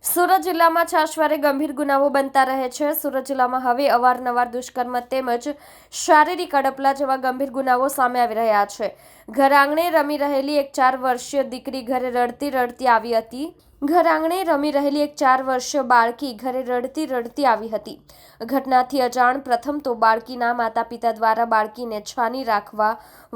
સુરત જિલ્લામાં છાશવારે ગંભીર ગુનાઓ બનતા રહે છે. સુરત જિલ્લામાં હવે અવારનવાર દુષ્કર્મ તેમજ શારીરિક અડપલા જેવા ગંભીર ગુનાઓ સામે આવી રહ્યા છે. ઘર આંગણે રમી રહેલી એક 4 વર્ષીય દીકરી ઘરે રડતી આવી હતી. ઘર આંગણે રમી રહેલી એક 4 વર્ષીય બાળકી ઘરે રડતી આવી હતી. ઘટનાથી અજાણ પ્રથમ તો બાળકીના માતા પિતા દ્વારા બાળકીને છાની રાખવા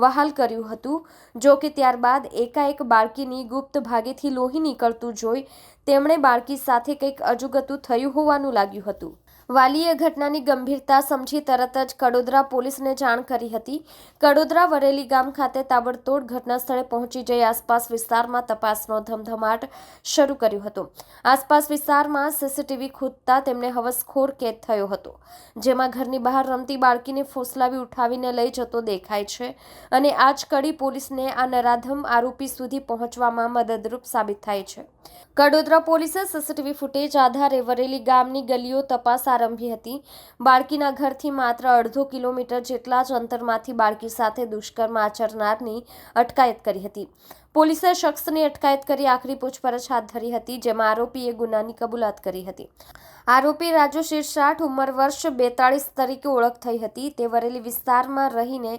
વહાલ કર્યું હતું. જો કે ત્યારબાદ એકાએક બાળકીની ગુપ્ત ભાગેથી લોહી નીકળતું જોઈ તેમણે બાળકી સાથે કંઈક અજુગતું થયું હોવાનું લાગ્યું હતું. વાલીએ ઘટનાની ગંભીરતા સમજી તરત જ કડોદરા પોલીસને જાણ કરી હતી. કડોદરા વરેલી ગામ ખાતે તાબડતોડ ઘટના સ્થળે પહોંચી જઈ આસપાસ વિસ્તારમાં તપાસનો ધમધમાટ શરૂ કર્યો હતો. આસપાસ વિસ્તારમાં સીસીટીવી ખોદતા તેમને હવસખોર કેદ થયો હતો, જેમાં ઘરની બહાર રમતી બાળકીને ફોસલાવી ઉઠાવીને લઈ જતો દેખાય છે અને આ જ કડી પોલીસને આ નરાધમ આરોપી સુધી પહોંચવામાં મદદરૂપ સાબિત થાય છે. કડોદરા પોલીસે સીસીટીવી ફૂટેજ આધારે વરેલી ગામની ગલીઓ તપાસ આરંભી હતી. બાળકીના ઘરથી માત્ર 1.5 કિલોમીટર જેટલા જ અંતરમાંથી બાળકી સાથે દુષ્કર્મ આચરનારની અટકાયત કરી હતી. પોલીસે શખ્સની અટકાયત કરી આખરી પૂછપરછ હાથ ધરી હતી, જેમાં આરોપીએ ગુનાની કબૂલાત કરી હતી. આરોપી રાજુ શિરસાટ, ઉંમર વર્ષ 42 તરીકે ઓળખ થઈ હતી. તે વરેલી વિસ્તારમાં રહીને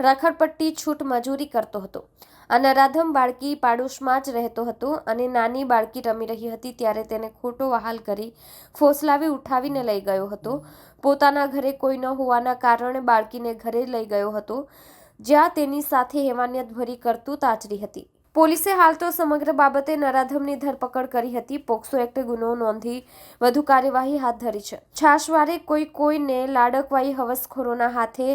રખડપટ્ટી છૂટ મજૂરી કરતો હતો. આ નરાધમ બાળકી પાડોશમાં જ રહેતો હતો અને નાની બાળકી રમી રહી હતી ત્યારે તેને ખોટો વહાલ કરી ફોસલાવી ઉઠાવીને લઈ ગયો હતો. પોતાના ઘરે કોઈ ન હોવાના કારણે બાળકીને ઘરે લઈ ગયો હતો, જ્યાં તેની સાથે હેવાનિયતભરી કરતૂત આચરી હતી. પોલીસે હાલ તો સમગ્ર બાબતે નરાધમની ધરપકડ કરી હતી. પોક્સો એક્ટ ગુનો નોંધી વધુ કાર્યવાહી હાથ ધરી છે. છાશવારે કોઈને લાડકવાઈ હવસખોરોના હાથે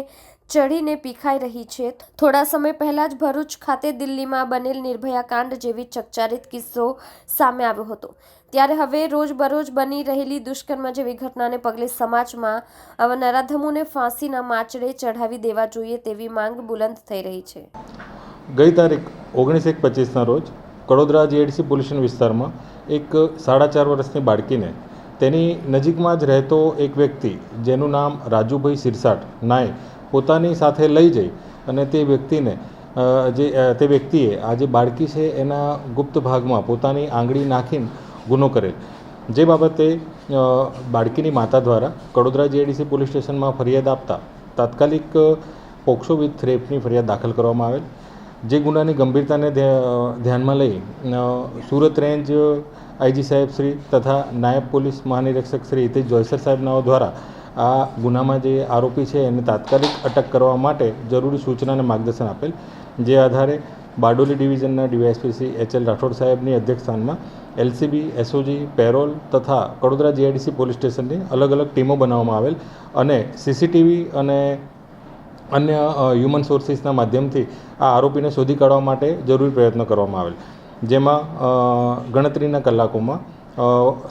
ચઢીને પીખાઈ રહી છે. થોડા સમય પહેલા જ ભરૂચ ખાતે દિલ્હીમાં બનેલ નિર્ભયા કાંડ જેવી ચકચારિત કિસ્સો સામે આવ્યો હતો. ત્યારે હવે રોજબરોજ બની રહેલી દુષ્કર્મ જેવી ઘટનાને પગલે સમાજમાં આવા નરાધમોને ફાંસીના માચડે ચઢાવી દેવા જોઈએ તેવી માંગ બુલંદ થઈ રહી છે. ગઈ તારીખ 19/1/25ના રોજ કડોદરા જીઆઈડીસી પોલીસ સ્ટેશન વિસ્તારમાં એક 4.5 વર્ષની બાળકીને તેની નજીકમાં જ રહેતો એક વ્યક્તિ જેનું નામ રાજુભાઈ શિરસાટ નાય પોતાની સાથે લઈ જઈ અને તે વ્યક્તિએ આ જે બાળકી છે એના ગુપ્ત ભાગમાં પોતાની આંગળી નાખીને ગુનો કરેલ. જે બાબતે બાળકીની માતા દ્વારા કડોદરા જીઆઈડીસી પોલીસ સ્ટેશનમાં ફરિયાદ આપતા તાત્કાલિક પોક્સો વિથ રેપની ફરિયાદ દાખલ કરવામાં આવેલ. જે ગુનાની ગંભીરતાને ધ્યાનમાં લઈ સુરત રેન્જ આઈજી સાહેબ શ્રી તથા નાયબ પોલીસ મહાનિરીક્ષક શ્રી હિતેશ જોયસર સાહેબનાઓ દ્વારા આ ગુનામાં જે આરોપી છે એને તાત્કાલિક અટક કરવા માટે જરૂરી સૂચના અને માર્ગદર્શન આપેલ. જે આધારે બારડોલી ડિવિઝનના ડીવાયએસપી શ્રી HL રાઠોડ સાહેબની અધ્યક્ષસ્થાનમાં LCB, SOG, પેરોલ તથા કડોદરા જીઆઈડીસી પોલીસ સ્ટેશનની અલગ અલગ ટીમો બનાવવામાં આવેલ અને સીસીટીવી અને અન્ય હ્યુમન સોર્સિસના માધ્યમથી આ આરોપીને શોધી કાઢવા માટે જરૂરી પ્રયત્નો કરવામાં આવેલ. જેમાં ગણતરીના કલાકોમાં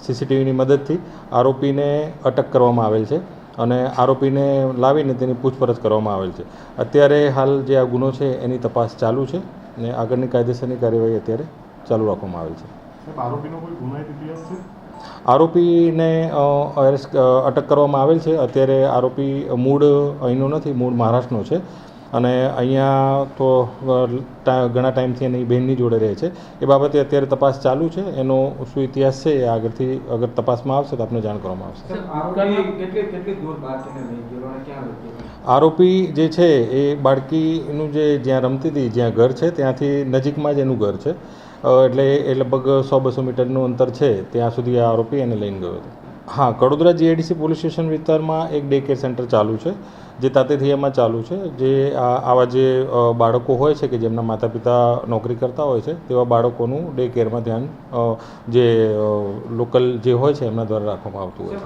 સીસીટીવીની મદદથી આરોપીને અટક કરવામાં આવેલ છે અને આરોપીને લાવીને તેની પૂછપરછ કરવામાં આવેલ છે. અત્યારે હાલ જે આ ગુનો છે એની તપાસ ચાલુ છે અને આગળની કાયદેસરની કાર્યવાહી અત્યારે ચાલુ રાખવામાં આવેલ છે. આરોપીને અટક કરવામાં આવેલ છે. અત્યારે આરોપી મૂળ અહીંનો નથી, મૂળ મહારાષ્ટ્રનો છે અને અહીંયા તો ઘણા ટાઈમથી એની બહેનની જોડે રહે છે. એ બાબતે અત્યારે તપાસ ચાલુ છે. એનો શું ઇતિહાસ છે એ આગળથી અગર તપાસમાં આવશે તો આપને જાણ કરવામાં આવશે. આરોપી જે છે એ બાળકીનું જે જ્યાં રમતી હતી જ્યાં ઘર છે ત્યાંથી નજીકમાં જ એનું ઘર છે. એટલે એ લગભગ 100-200 મીટરનું અંતર છે ત્યાં સુધી આ આરોપી એને લઈને ગયો હતો. હા, કડોદરા જીઆઈડીસી પોલીસ સ્ટેશન વિસ્તારમાં એક ડે કેર સેન્ટર ચાલુ છે જે તાતેથિયામાં ચાલુ છે. જે આવા જે બાળકો હોય છે કે જેમના માતા પિતા નોકરી કરતા હોય છે તેવા બાળકોનું ડે કેરમાં ધ્યાન જે લોકલ જે હોય છે એમના દ્વારા રાખવામાં આવતું હોય છે.